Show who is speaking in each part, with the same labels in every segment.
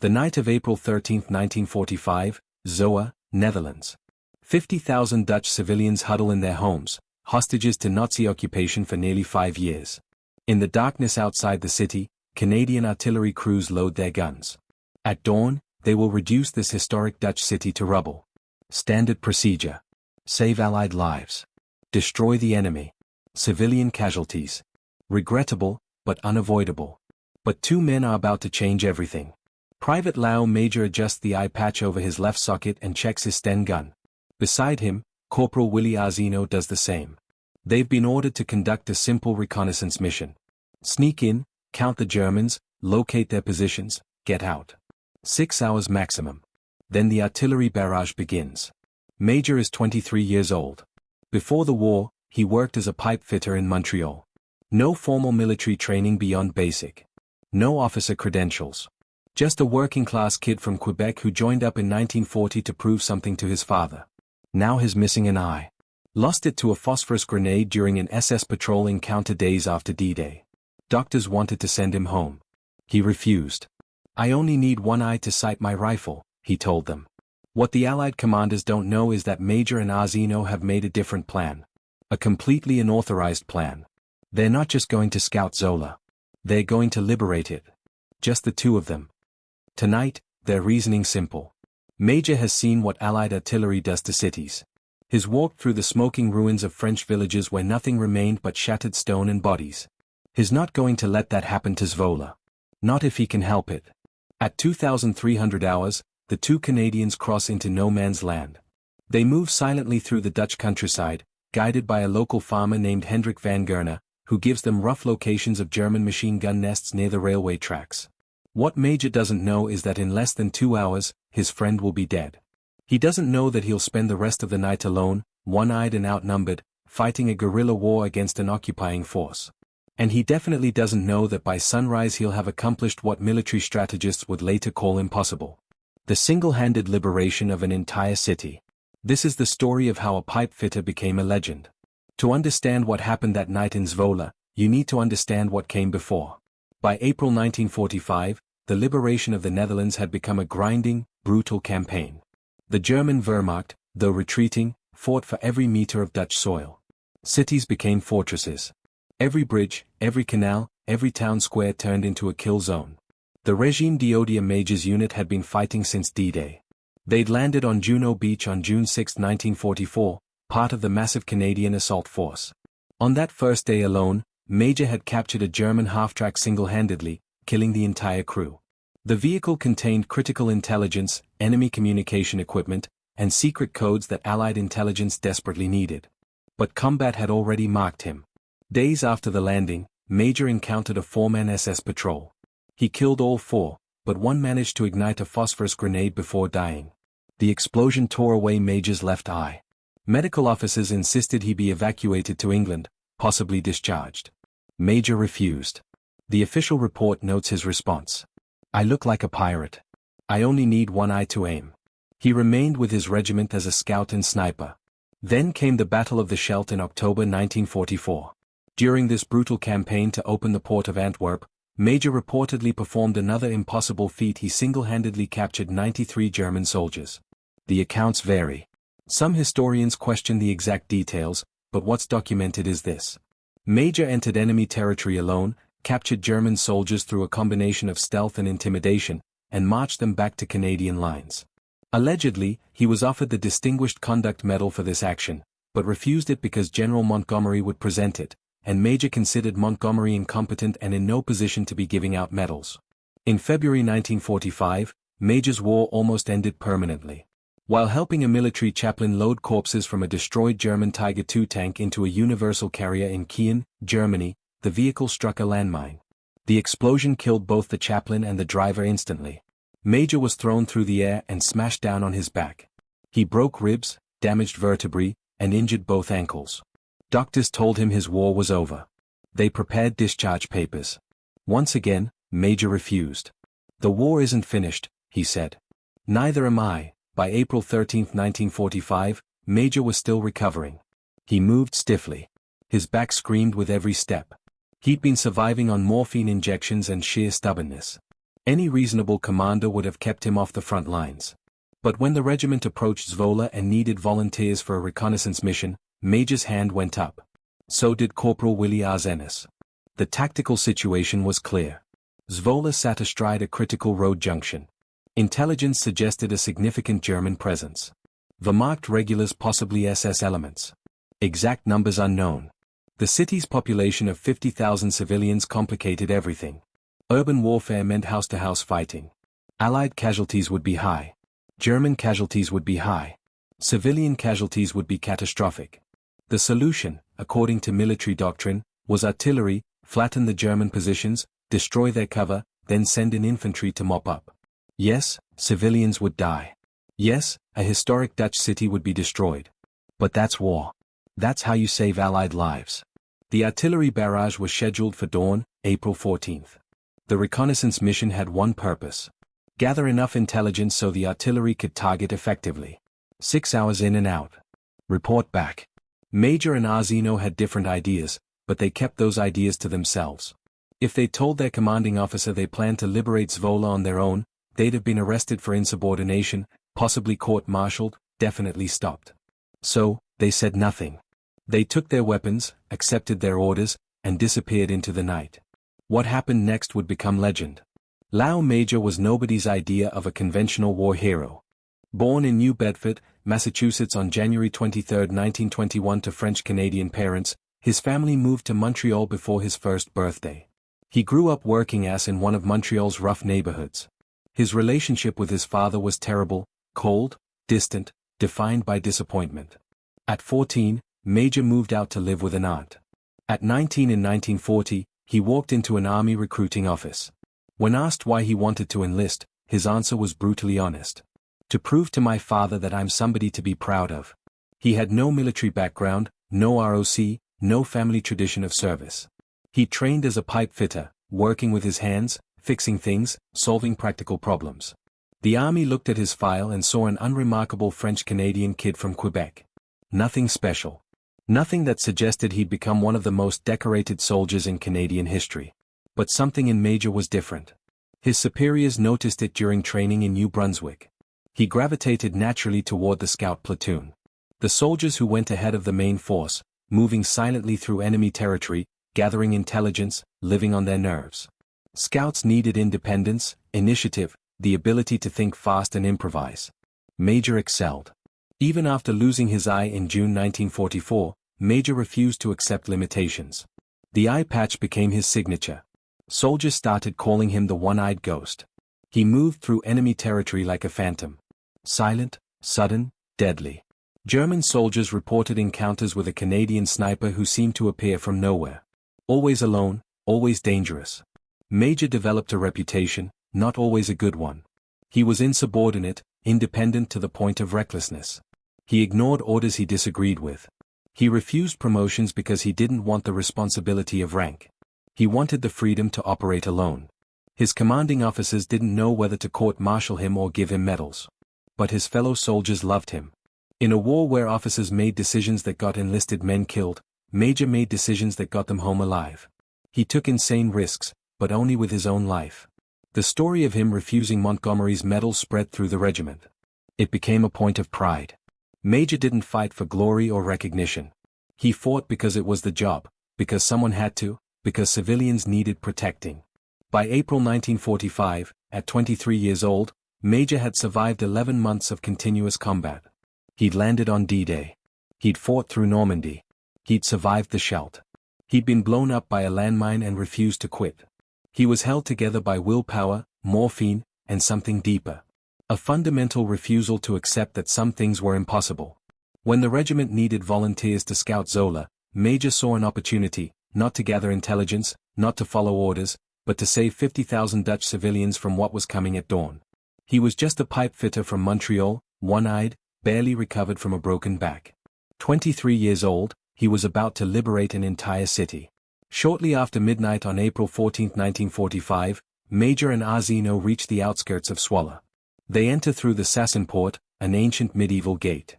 Speaker 1: The night of April 13, 1945, Zoa, Netherlands. 50,000 Dutch civilians huddle in their homes, hostages to Nazi occupation for nearly 5 years. In the darkness outside the city, Canadian artillery crews load their guns. At dawn, they will reduce this historic Dutch city to rubble. Standard procedure. Save Allied lives. Destroy the enemy. Civilian casualties. Regrettable, but unavoidable. But two men are about to change everything. Private Lau Major adjusts the eye patch over his left socket and checks his Sten gun. Beside him, Corporal Willie Arzino does the same. They've been ordered to conduct a simple reconnaissance mission. Sneak in, count the Germans, locate their positions, get out. 6 hours maximum. Then the artillery barrage begins. Major is 23 years old. Before the war, he worked as a pipe fitter in Montreal. No formal military training beyond basic. No officer credentials. Just a working-class kid from Quebec who joined up in 1940 to prove something to his father. Now he's missing an eye. Lost it to a phosphorus grenade during an SS patrol encounter days after D-Day. Doctors wanted to send him home. He refused. "I only need one eye to sight my rifle," he told them. What the Allied commanders don't know is that Major and Arzino have made a different plan. A completely unauthorized plan. They're not just going to scout Zola. They're going to liberate it. Just the two of them. Tonight, their reasoning simple. Major has seen what Allied artillery does to cities. He's walked through the smoking ruins of French villages where nothing remained but shattered stone and bodies. He's not going to let that happen to Zwolle. Not if he can help it. At 2,300 hours, the two Canadians cross into no man's land. They move silently through the Dutch countryside, guided by a local farmer named Hendrik van Gerner, who gives them rough locations of German machine gun nests near the railway tracks. What Major doesn't know is that in less than 2 hours, his friend will be dead. He doesn't know that he'll spend the rest of the night alone, one-eyed and outnumbered, fighting a guerrilla war against an occupying force. And he definitely doesn't know that by sunrise he'll have accomplished what military strategists would later call impossible. The single-handed liberation of an entire city. This is the story of how a pipe fitter became a legend. To understand what happened that night in Zwolle, you need to understand what came before. By April 1945, the liberation of the Netherlands had become a grinding, brutal campaign. The German Wehrmacht, though retreating, fought for every meter of Dutch soil. Cities became fortresses. Every bridge, every canal, every town square turned into a kill zone. The Regime d'Odia Major's unit had been fighting since D-Day. They'd landed on Juno Beach on June 6, 1944, part of the massive Canadian assault force. On that first day alone, Major had captured a German half-track single-handedly, killing the entire crew. The vehicle contained critical intelligence, enemy communication equipment, and secret codes that Allied intelligence desperately needed. But combat had already marked him. Days after the landing, Major encountered a 4-man SS patrol. He killed all 4, but one managed to ignite a phosphorus grenade before dying. The explosion tore away Major's left eye. Medical officers insisted he be evacuated to England, possibly discharged. Major refused. The official report notes his response. "I look like a pirate. I only need one eye to aim." He remained with his regiment as a scout and sniper. Then came the Battle of the Scheldt in October 1944. During this brutal campaign to open the port of Antwerp, Major reportedly performed another impossible feat. He single-handedly captured 93 German soldiers. The accounts vary. Some historians question the exact details, but what's documented is this. Major entered enemy territory alone, captured German soldiers through a combination of stealth and intimidation, and marched them back to Canadian lines. Allegedly, he was offered the Distinguished Conduct Medal for this action, but refused it because General Montgomery would present it, and Major considered Montgomery incompetent and in no position to be giving out medals. In February 1945, Major's war almost ended permanently. While helping a military chaplain load corpses from a destroyed German Tiger II tank into a universal carrier in Kiel, Germany, the vehicle struck a landmine. The explosion killed both the chaplain and the driver instantly. Major was thrown through the air and smashed down on his back. He broke ribs, damaged vertebrae, and injured both ankles. Doctors told him his war was over. They prepared discharge papers. Once again, Major refused. "The war isn't finished," he said. "Neither am I." By April 13, 1945, Major was still recovering. He moved stiffly. His back screamed with every step. He'd been surviving on morphine injections and sheer stubbornness. Any reasonable commander would have kept him off the front lines. But when the regiment approached Zwolle and needed volunteers for a reconnaissance mission, Major's hand went up. So did Corporal Willie Arsenis. The tactical situation was clear. Zwolle sat astride a critical road junction. Intelligence suggested a significant German presence. Wehrmacht regulars, possibly SS elements. Exact numbers unknown. The city's population of 50,000 civilians complicated everything. Urban warfare meant house-to-house fighting. Allied casualties would be high. German casualties would be high. Civilian casualties would be catastrophic. The solution, according to military doctrine, was artillery, flatten the German positions, destroy their cover, then send in infantry to mop up. Yes, civilians would die. Yes, a historic Dutch city would be destroyed. But that's war. That's how you save Allied lives. The artillery barrage was scheduled for dawn, April 14th. The reconnaissance mission had one purpose. Gather enough intelligence so the artillery could target effectively. 6 hours in and out. Report back. Major and Arzino had different ideas, but they kept those ideas to themselves. If they told their commanding officer they planned to liberate Zwolle on their own, they'd have been arrested for insubordination, possibly court-martialed, definitely stopped. So, they said nothing. They took their weapons, accepted their orders, and disappeared into the night. What happened next would become legend. Lau Major was nobody's idea of a conventional war hero. Born in New Bedford, Massachusetts on January 23, 1921 to French-Canadian parents, his family moved to Montreal before his first birthday. He grew up working-class in one of Montreal's rough neighborhoods. His relationship with his father was terrible, cold, distant, defined by disappointment. At 14, Major moved out to live with an aunt. At 19 in 1940, he walked into an army recruiting office. When asked why he wanted to enlist, his answer was brutally honest. To prove to my father that I'm somebody to be proud of. He had no military background, no ROC, no family tradition of service. He trained as a pipe fitter, working with his hands, fixing things, solving practical problems. The army looked at his file and saw an unremarkable French-Canadian kid from Quebec. Nothing special. Nothing that suggested he'd become one of the most decorated soldiers in Canadian history. But something in Major was different. His superiors noticed it during training in New Brunswick. He gravitated naturally toward the scout platoon. The soldiers who went ahead of the main force, moving silently through enemy territory, gathering intelligence, living on their nerves. Scouts needed independence, initiative, the ability to think fast and improvise. Major excelled. Even after losing his eye in June 1944, Major refused to accept limitations. The eye patch became his signature. Soldiers started calling him the one-eyed ghost. He moved through enemy territory like a phantom. Silent, sudden, deadly. German soldiers reported encounters with a Canadian sniper who seemed to appear from nowhere. Always alone, always dangerous. Major developed a reputation, not always a good one. He was insubordinate, independent to the point of recklessness. He ignored orders he disagreed with. He refused promotions because he didn't want the responsibility of rank. He wanted the freedom to operate alone. His commanding officers didn't know whether to court-martial him or give him medals. But his fellow soldiers loved him. In a war where officers made decisions that got enlisted men killed, Major made decisions that got them home alive. He took insane risks, but only with his own life. The story of him refusing Montgomery's medal spread through the regiment. It became a point of pride. Major didn't fight for glory or recognition. He fought because it was the job, because someone had to, because civilians needed protecting. By April 1945, at 23 years old, Major had survived 11 months of continuous combat. He'd landed on D-Day. He'd fought through Normandy. He'd survived the Scheldt. He'd been blown up by a landmine and refused to quit. He was held together by willpower, morphine, and something deeper. A fundamental refusal to accept that some things were impossible. When the regiment needed volunteers to scout Zwolle, Major saw an opportunity, not to gather intelligence, not to follow orders, but to save 50,000 Dutch civilians from what was coming at dawn. He was just a pipe fitter from Montreal, one-eyed, barely recovered from a broken back. 23 years old, he was about to liberate an entire city. Shortly after midnight on April 14, 1945, Major and Arzino reached the outskirts of Zwolle. They enter through the Sassenpoort, an ancient medieval gate.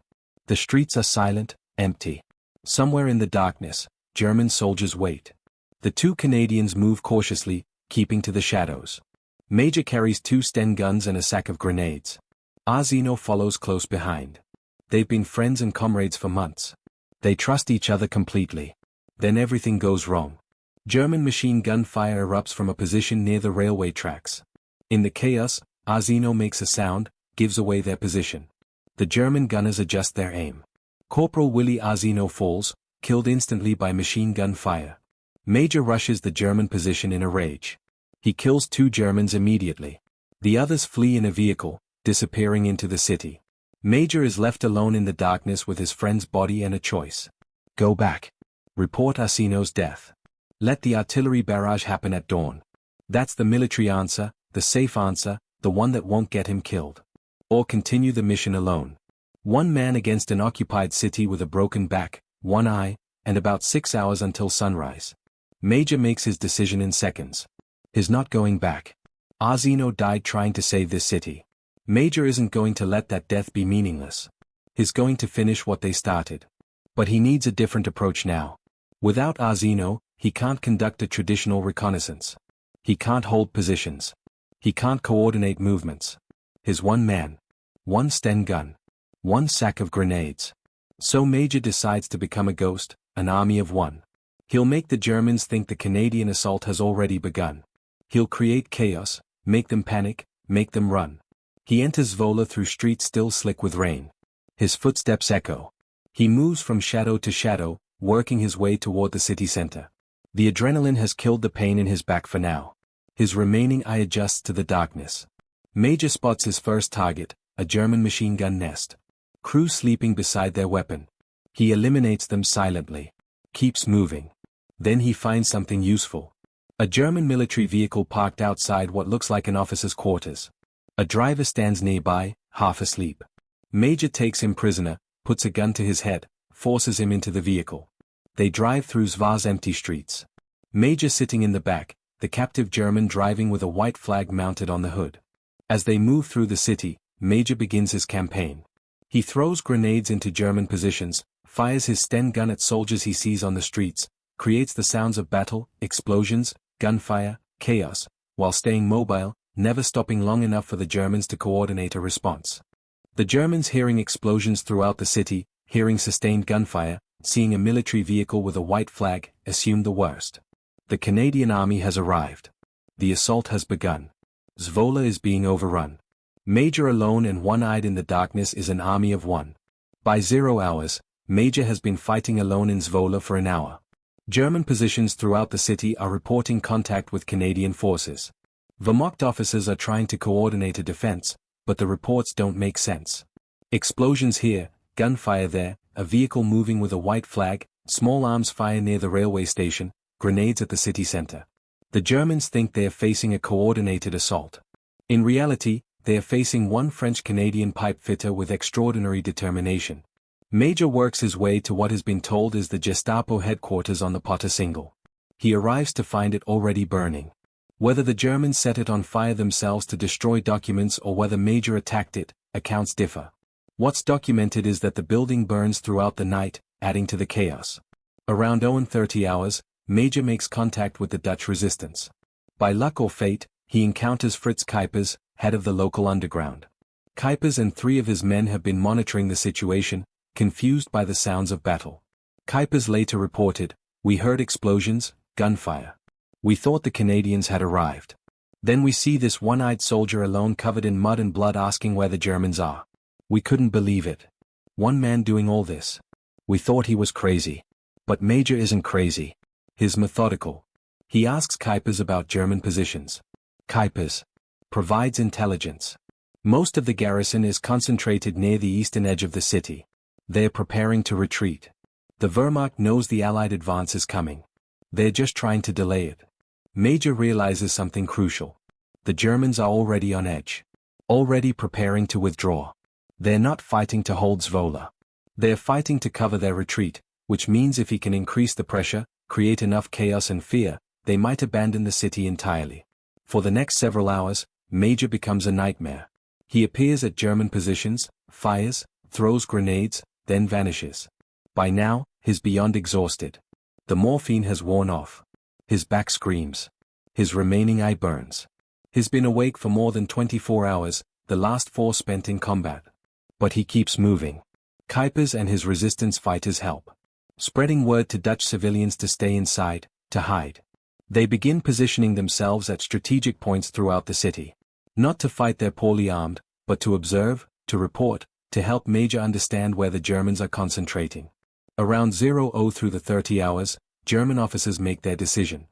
Speaker 1: The streets are silent, empty. Somewhere in the darkness, German soldiers wait. The two Canadians move cautiously, keeping to the shadows. Major carries 2 Sten guns and a sack of grenades. Arzino follows close behind. They've been friends and comrades for months. They trust each other completely. Then everything goes wrong. German machine gun fire erupts from a position near the railway tracks. In the chaos, Arzino makes a sound, gives away their position. The German gunners adjust their aim. Corporal Willy Arzino falls, killed instantly by machine gun fire. Major rushes the German position in a rage. He kills 2 Germans immediately. The others flee in a vehicle, disappearing into the city. Major is left alone in the darkness with his friend's body and a choice. Go back. Report Arzino's death. Let the artillery barrage happen at dawn. That's the military answer, the safe answer, the one that won't get him killed. Or continue the mission alone. 1 man against an occupied city with a broken back, 1 eye, and about 6 hours until sunrise. Major makes his decision in seconds. He's not going back. Arzino died trying to save this city. Major isn't going to let that death be meaningless. He's going to finish what they started. But he needs a different approach now. Without Arzino, he can't conduct a traditional reconnaissance. He can't hold positions. He can't coordinate movements. His 1 man. 1 Sten gun. 1 sack of grenades. So Major decides to become a ghost, an army of 1. He'll make the Germans think the Canadian assault has already begun. He'll create chaos, make them panic, make them run. He enters Zwolle through streets still slick with rain. His footsteps echo. He moves from shadow to shadow, working his way toward the city center. The adrenaline has killed the pain in his back for now. His remaining eye adjusts to the darkness. Major spots his first target, a German machine gun nest. Crew sleeping beside their weapon. He eliminates them silently. Keeps moving. Then he finds something useful. A German military vehicle parked outside what looks like an officer's quarters. A driver stands nearby, half asleep. Major takes him prisoner, puts a gun to his head, forces him into the vehicle. They drive through Zwa's empty streets. Major sitting in the back, the captive German driving with a white flag mounted on the hood. As they move through the city, Major begins his campaign. He throws grenades into German positions, fires his Sten gun at soldiers he sees on the streets, creates the sounds of battle, explosions, gunfire, chaos, while staying mobile, never stopping long enough for the Germans to coordinate a response. The Germans, hearing explosions throughout the city, hearing sustained gunfire, seeing a military vehicle with a white flag, assumed the worst. The Canadian army has arrived. The assault has begun. Zwolle is being overrun. Major alone and 1-eyed in the darkness is an army of 1. By 0 hours, Major has been fighting alone in Zwolle for an hour. German positions throughout the city are reporting contact with Canadian forces. Wehrmacht officers are trying to coordinate a defense, but the reports don't make sense. Explosions here, gunfire there, a vehicle moving with a white flag, small arms fire near the railway station, grenades at the city center. The Germans think they are facing a coordinated assault. In reality, they are facing 1 French-Canadian pipe fitter with extraordinary determination. Major works his way to what has been told is the Gestapo headquarters on the Potter Single. He arrives to find it already burning. Whether the Germans set it on fire themselves to destroy documents or whether Major attacked it, accounts differ. What's documented is that the building burns throughout the night, adding to the chaos. Around 0:30 hours, Major makes contact with the Dutch resistance. By luck or fate, he encounters Fritz Kuipers, head of the local underground. Kuipers and 3 of his men have been monitoring the situation, confused by the sounds of battle. Kuipers later reported, "We heard explosions, gunfire. We thought the Canadians had arrived. Then we see this 1-eyed soldier alone covered in mud and blood asking where the Germans are. We couldn't believe it. 1 man doing all this. We thought he was crazy. But Major isn't crazy. He's methodical." He asks Kuipers about German positions. Kuipers provides intelligence. Most of the garrison is concentrated near the eastern edge of the city. They are preparing to retreat. The Wehrmacht knows the Allied advance is coming. They're just trying to delay it. Major realizes something crucial. The Germans are already on edge. Already preparing to withdraw. They're not fighting to hold Zwolle. They're fighting to cover their retreat, which means if he can increase the pressure, create enough chaos and fear, they might abandon the city entirely. For the next several hours, Major becomes a nightmare. He appears at German positions, fires, throws grenades, then vanishes. By now, he's beyond exhausted. The morphine has worn off. His back screams. His remaining eye burns. He's been awake for more than 24 hours, the last 4 spent in combat. But he keeps moving. Kuipers and his resistance fighters help, spreading word to Dutch civilians to stay inside, to hide. They begin positioning themselves at strategic points throughout the city. Not to fight their poorly armed, but to observe, to report, to help Major understand where the Germans are concentrating. Around 00 through the 30 hours, German officers make their decision.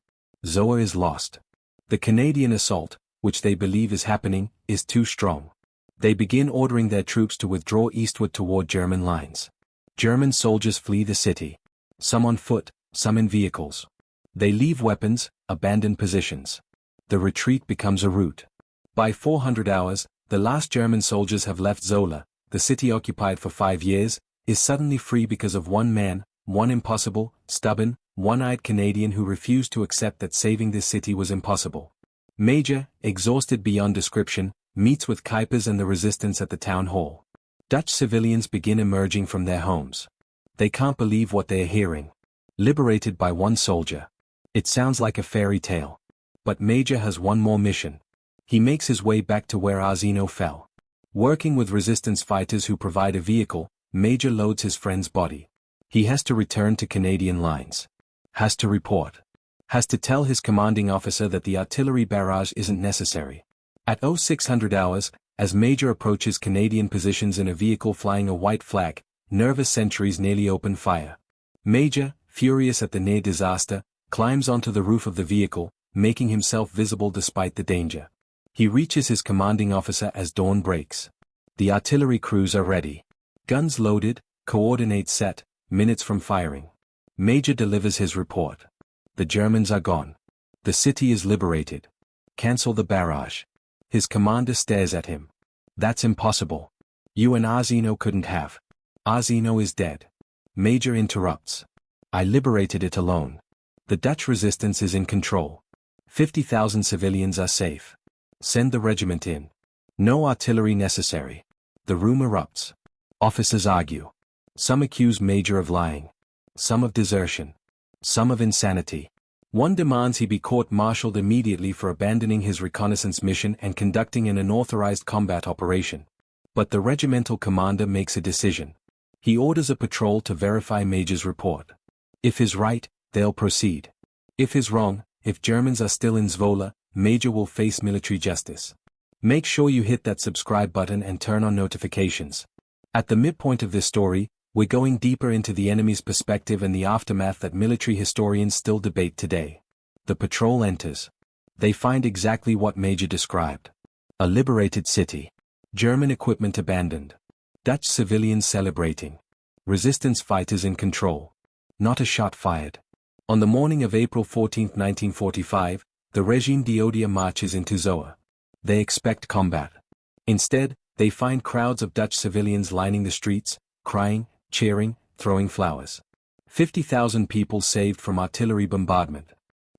Speaker 1: Zoa is lost. The Canadian assault, which they believe is happening, is too strong. They begin ordering their troops to withdraw eastward toward German lines. German soldiers flee the city. Some on foot, some in vehicles. They leave weapons, abandon positions. The retreat becomes a rout. By 400 hours, the last German soldiers have left Zola, the city occupied for 5 years, is suddenly free because of one man, one impossible, stubborn, one-eyed Canadian who refused to accept that saving this city was impossible. Major, exhausted beyond description, meets with Kuipers and the resistance at the town hall. Dutch civilians begin emerging from their homes. They can't believe what they are hearing. Liberated by one soldier. It sounds like a fairy tale. But Major has one more mission. He makes his way back to where Arzino fell. Working with resistance fighters who provide a vehicle, Major loads his friend's body. He has to return to Canadian lines. Has to report. Has to tell his commanding officer that the artillery barrage isn't necessary. At 0600 hours, as Major approaches Canadian positions in a vehicle flying a white flag, nervous sentries nearly open fire. Major, furious at the near disaster, climbs onto the roof of the vehicle, making himself visible despite the danger. He reaches his commanding officer as dawn breaks. The artillery crews are ready. Guns loaded, coordinates set, minutes from firing. Major delivers his report. The Germans are gone. The city is liberated. Cancel the barrage. His commander stares at him. That's impossible. You and Arzino couldn't have. Arzino is dead. Major interrupts. I liberated it alone. The Dutch resistance is in control. 50,000 civilians are safe. Send the regiment in. No artillery necessary. The room erupts. Officers argue. Some accuse Major of lying. Some of desertion. Some of insanity. One demands he be court-martialed immediately for abandoning his reconnaissance mission and conducting an unauthorized combat operation. But the regimental commander makes a decision. He orders a patrol to verify Major's report. If he's right, they'll proceed. If he's wrong, if Germans are still in Zvola, Major will face military justice. Make sure you hit that subscribe button and turn on notifications. At the midpoint of this story, we're going deeper into the enemy's perspective and the aftermath that military historians still debate today. The patrol enters. They find exactly what Major described. A liberated city. German equipment abandoned. Dutch civilians celebrating. Resistance fighters in control. Not a shot fired. On the morning of April 14, 1945, the Regime d'Odia marches into Zoa. They expect combat. Instead, they find crowds of Dutch civilians lining the streets, crying, cheering, throwing flowers. 50,000 people saved from artillery bombardment.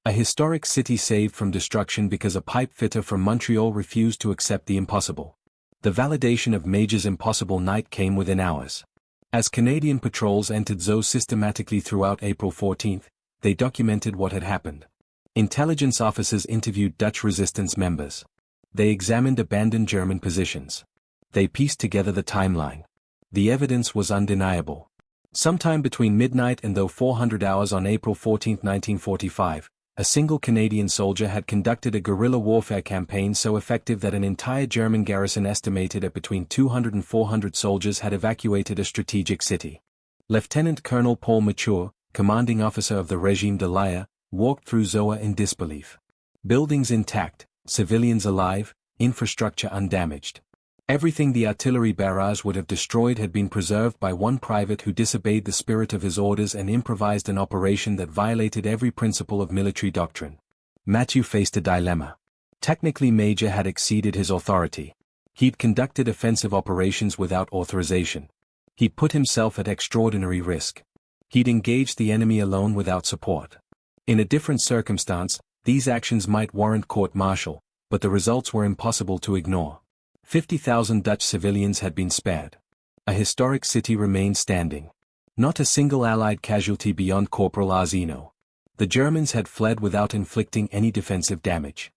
Speaker 1: A historic city saved from destruction because a pipe fitter from Montreal refused to accept the impossible. The validation of Major's impossible night came within hours. As Canadian patrols entered Zoe systematically throughout April 14, they documented what had happened. Intelligence officers interviewed Dutch resistance members. They examined abandoned German positions. They pieced together the timeline. The evidence was undeniable. Sometime between midnight and 0400 hours on April 14, 1945, a single Canadian soldier had conducted a guerrilla warfare campaign so effective that an entire German garrison estimated at between 200 and 400 soldiers had evacuated a strategic city. Lieutenant Colonel Paul Mature, commanding officer of the Regime de l'Air, walked through Zoa in disbelief. Buildings intact, civilians alive, infrastructure undamaged. Everything the artillery barrage would have destroyed had been preserved by one private who disobeyed the spirit of his orders and improvised an operation that violated every principle of military doctrine. Mathieu faced a dilemma. Technically, Major had exceeded his authority. He'd conducted offensive operations without authorization. He'd put himself at extraordinary risk. He'd engaged the enemy alone without support. In a different circumstance, these actions might warrant court-martial, but the results were impossible to ignore. 50,000 Dutch civilians had been spared. A historic city remained standing. Not a single Allied casualty beyond Corporal Arzino. The Germans had fled without inflicting any defensive damage.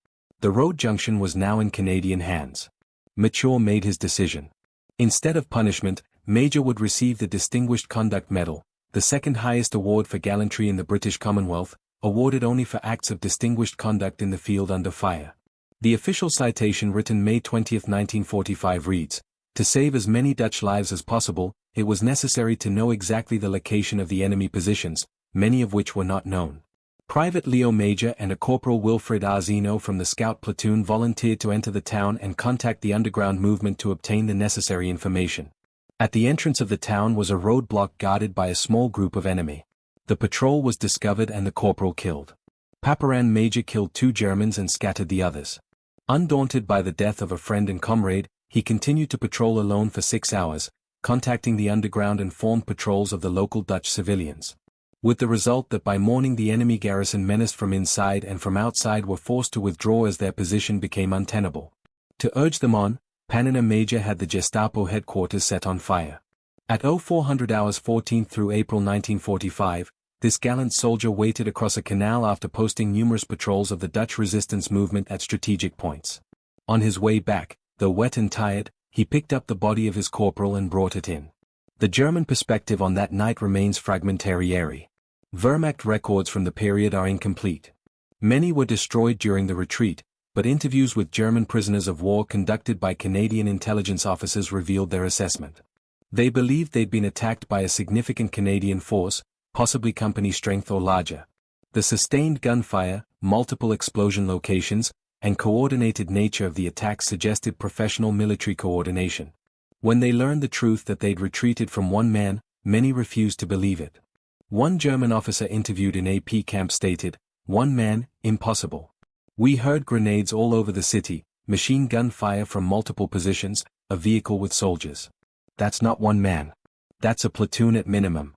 Speaker 1: The road junction was now in Canadian hands. Mature made his decision. Instead of punishment, Major would receive the Distinguished Conduct Medal, the second highest award for gallantry in the British Commonwealth, awarded only for acts of distinguished conduct in the field under fire. The official citation written May 20, 1945 reads, "To save as many Dutch lives as possible, it was necessary to know exactly the location of the enemy positions, many of which were not known." Private Leo Major and a Corporal Wilfred Arzino from the scout platoon volunteered to enter the town and contact the underground movement to obtain the necessary information. At the entrance of the town was a roadblock guarded by a small group of enemy. The patrol was discovered and the corporal killed. Paparan Major killed 2 Germans and scattered the others. Undaunted by the death of a friend and comrade, he continued to patrol alone for 6 hours, contacting the underground and formed patrols of the local Dutch civilians. With the result that by morning the enemy garrison menaced from inside and from outside were forced to withdraw as their position became untenable. To urge them on, Panina Major had the Gestapo headquarters set on fire. At 0400 hours 14th through April 1945, this gallant soldier waited across a canal after posting numerous patrols of the Dutch resistance movement at strategic points. On his way back, though wet and tired, he picked up the body of his corporal and brought it in. The German perspective on that night remains fragmentary. Wehrmacht records from the period are incomplete. Many were destroyed during the retreat, but interviews with German prisoners of war conducted by Canadian intelligence officers revealed their assessment. They believed they'd been attacked by a significant Canadian force, possibly company strength or larger. The sustained gunfire, multiple explosion locations, and coordinated nature of the attack suggested professional military coordination. When they learned the truth that they'd retreated from one man, many refused to believe it. One German officer interviewed in AP camp stated, "One man, impossible. We heard grenades all over the city, machine gun fire from multiple positions, a vehicle with soldiers. That's not one man. That's a platoon at minimum."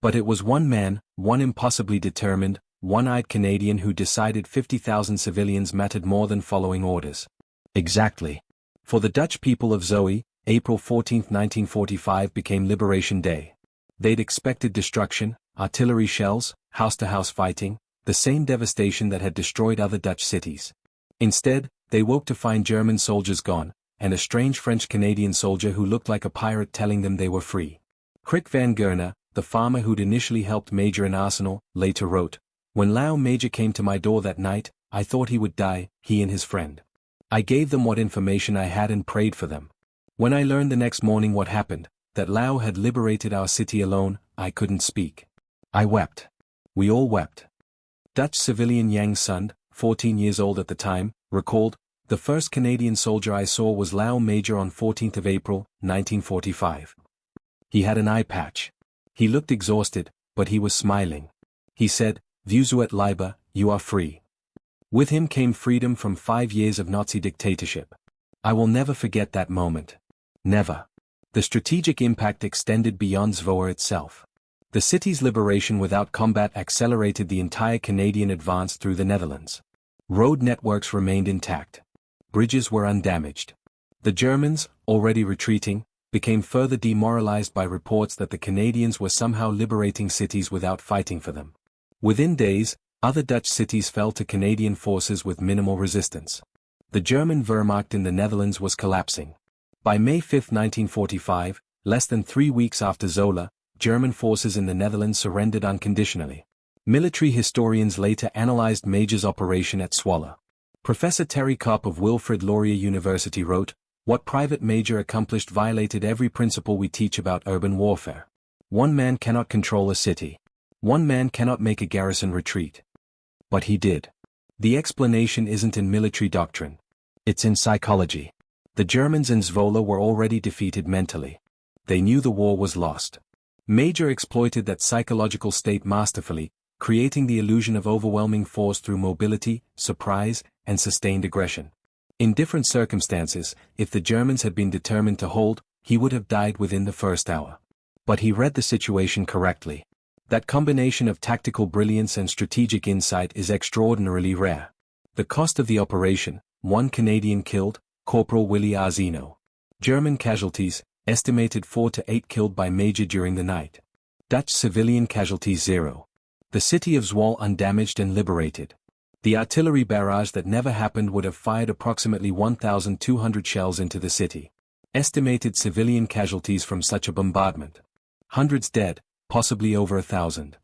Speaker 1: But it was one man, one impossibly determined, one-eyed Canadian who decided 50,000 civilians mattered more than following orders. Exactly. For the Dutch people of Zoe, April 14, 1945 became Liberation Day. They'd expected destruction, artillery shells, house-to-house fighting, the same devastation that had destroyed other Dutch cities. Instead, they woke to find German soldiers gone, and a strange French-Canadian soldier who looked like a pirate telling them they were free. Crick van Gerna, the farmer who'd initially helped Major in Arsenal, later wrote, "When Lao Major came to my door that night, I thought he would die, he and his friend. I gave them what information I had and prayed for them. When I learned the next morning what happened, that Lao had liberated our city alone, I couldn't speak. I wept. We all wept." Dutch civilian Yang Sund, 14 years old at the time, recalled, "The first Canadian soldier I saw was Lao Major on 14th of April, 1945. He had an eye patch. He looked exhausted, but he was smiling. He said, 'Vous êtes libre, you are free.' With him came freedom from 5 years of Nazi dictatorship. I will never forget that moment. Never." The strategic impact extended beyond Zwolle itself. The city's liberation without combat accelerated the entire Canadian advance through the Netherlands. Road networks remained intact. Bridges were undamaged. The Germans, already retreating, became further demoralized by reports that the Canadians were somehow liberating cities without fighting for them. Within days, other Dutch cities fell to Canadian forces with minimal resistance. The German Wehrmacht in the Netherlands was collapsing. By May 5, 1945, less than 3 weeks after Zola, German forces in the Netherlands surrendered unconditionally. Military historians later analyzed Major's operation at Zwolle. Professor Terry Kopp of Wilfrid Laurier University wrote, "What Private Major accomplished violated every principle we teach about urban warfare. One man cannot control a city. One man cannot make a garrison retreat. But he did." The explanation isn't in military doctrine. It's in psychology. The Germans in Zwolle were already defeated mentally. They knew the war was lost. Major exploited that psychological state masterfully, creating the illusion of overwhelming force through mobility, surprise, and sustained aggression. In different circumstances, if the Germans had been determined to hold, he would have died within the first hour. But he read the situation correctly. That combination of tactical brilliance and strategic insight is extraordinarily rare. The cost of the operation: 1 Canadian killed, Corporal Willy Arzino. German casualties, estimated 4 to 8 killed by Major during the night. Dutch civilian casualties 0. The city of Zwolle undamaged and liberated. The artillery barrage that never happened would have fired approximately 1,200 shells into the city. Estimated civilian casualties from such a bombardment: hundreds dead, possibly over 1,000.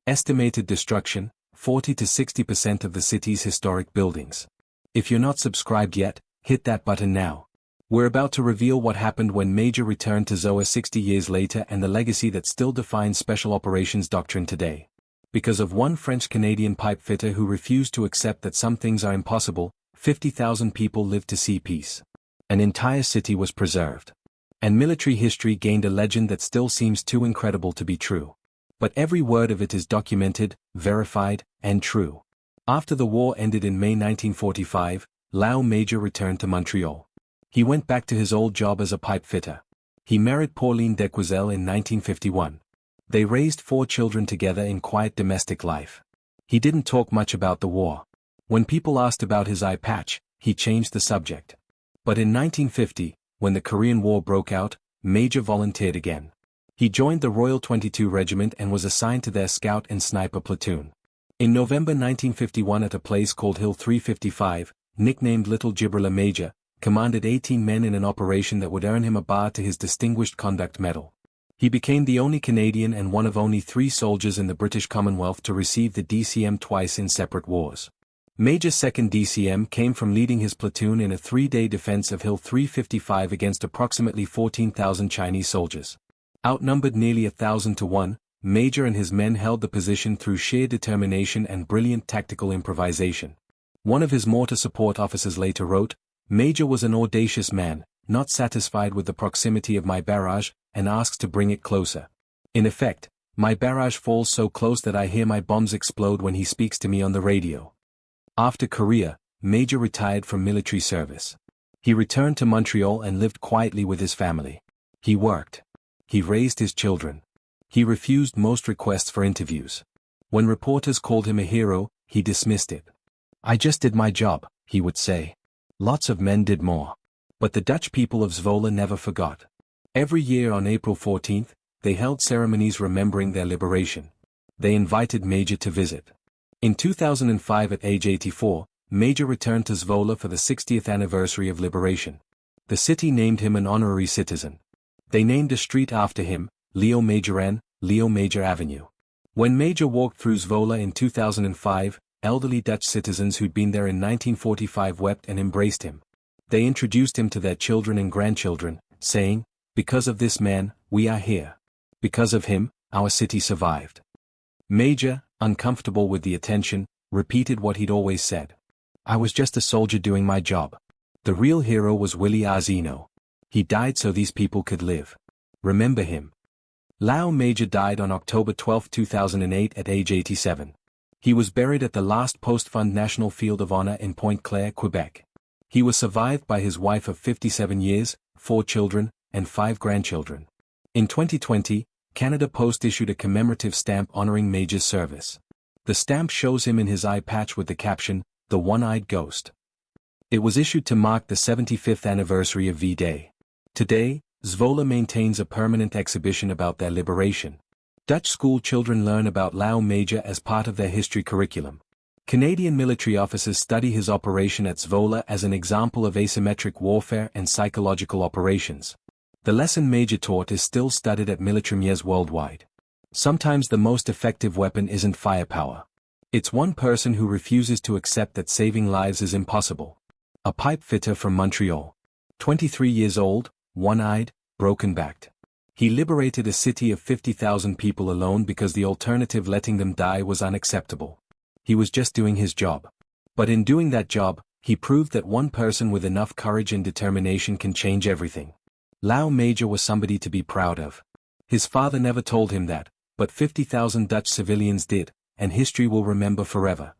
Speaker 1: Estimated destruction: 40 to 60% of the city's historic buildings. If you're not subscribed yet, hit that button now. We're about to reveal what happened when Major returned to ZOA 60 years later and the legacy that still defines Special Operations doctrine today. Because of one French-Canadian pipe fitter who refused to accept that some things are impossible, 50,000 people lived to see peace. An entire city was preserved. And military history gained a legend that still seems too incredible to be true. But every word of it is documented, verified, and true. After the war ended in May 1945, Lao Major returned to Montreal. He went back to his old job as a pipe fitter. He married Pauline Dequazel in 1951. They raised 4 children together in quiet domestic life. He didn't talk much about the war. When people asked about his eye patch, he changed the subject. But in 1950, when the Korean War broke out, Major volunteered again. He joined the Royal 22 Regiment and was assigned to their scout and sniper platoon. In November 1951 at a place called Hill 355, nicknamed Little Gibberla, Major commanded 18 men in an operation that would earn him a bar to his Distinguished Conduct Medal. He became the only Canadian and one of only 3 soldiers in the British Commonwealth to receive the DCM twice in separate wars. Major's second DCM came from leading his platoon in a 3-day defense of Hill 355 against approximately 14,000 Chinese soldiers. Outnumbered nearly 1,000 to 1, Major and his men held the position through sheer determination and brilliant tactical improvisation. One of his mortar support officers later wrote, "Major was an audacious man, not satisfied with the proximity of my barrage, and asks to bring it closer. In effect, my barrage falls so close that I hear my bombs explode when he speaks to me on the radio." After Korea, Major retired from military service. He returned to Montreal and lived quietly with his family. He worked. He raised his children. He refused most requests for interviews. When reporters called him a hero, he dismissed it. "I just did my job," he would say. Lots of men did more. But the Dutch people of Zwolle never forgot. Every year on April 14th, they held ceremonies remembering their liberation. They invited Major to visit. In 2005 at age 84, Major returned to Zwolle for the 60th anniversary of liberation. The city named him an honorary citizen. They named a street after him, Leo Majoran, Leo Major Avenue. When Major walked through Zwolle in 2005, elderly Dutch citizens who'd been there in 1945 wept and embraced him. They introduced him to their children and grandchildren, saying, "Because of this man, we are here. Because of him, our city survived." Major, uncomfortable with the attention, repeated what he'd always said. "I was just a soldier doing my job." The real hero was Willie Arzino. He died so these people could live. Remember him. Lao Major died on October 12, 2008 at age 87. He was buried at the last Post-Fund National Field of Honor in Pointe-Claire, Quebec. He was survived by his wife of 57 years, 4 children, and 5 grandchildren. In 2020, Canada Post issued a commemorative stamp honoring Major's service. The stamp shows him in his eye patch with the caption, "The One-Eyed Ghost." It was issued to mark the 75th anniversary of V-Day. Today, Zwolle maintains a permanent exhibition about their liberation. Dutch school children learn about Lao Major as part of their history curriculum. Canadian military officers study his operation at Zwolle as an example of asymmetric warfare and psychological operations. The lesson Major taught is still studied at militaires worldwide. Sometimes the most effective weapon isn't firepower. It's one person who refuses to accept that saving lives is impossible. A pipe fitter from Montreal. 23 years old, one-eyed, broken-backed. He liberated a city of 50,000 people alone because the alternative, letting them die, was unacceptable. He was just doing his job. But in doing that job, he proved that one person with enough courage and determination can change everything. Lao Major was somebody to be proud of. His father never told him that, but 50,000 Dutch civilians did, and history will remember forever.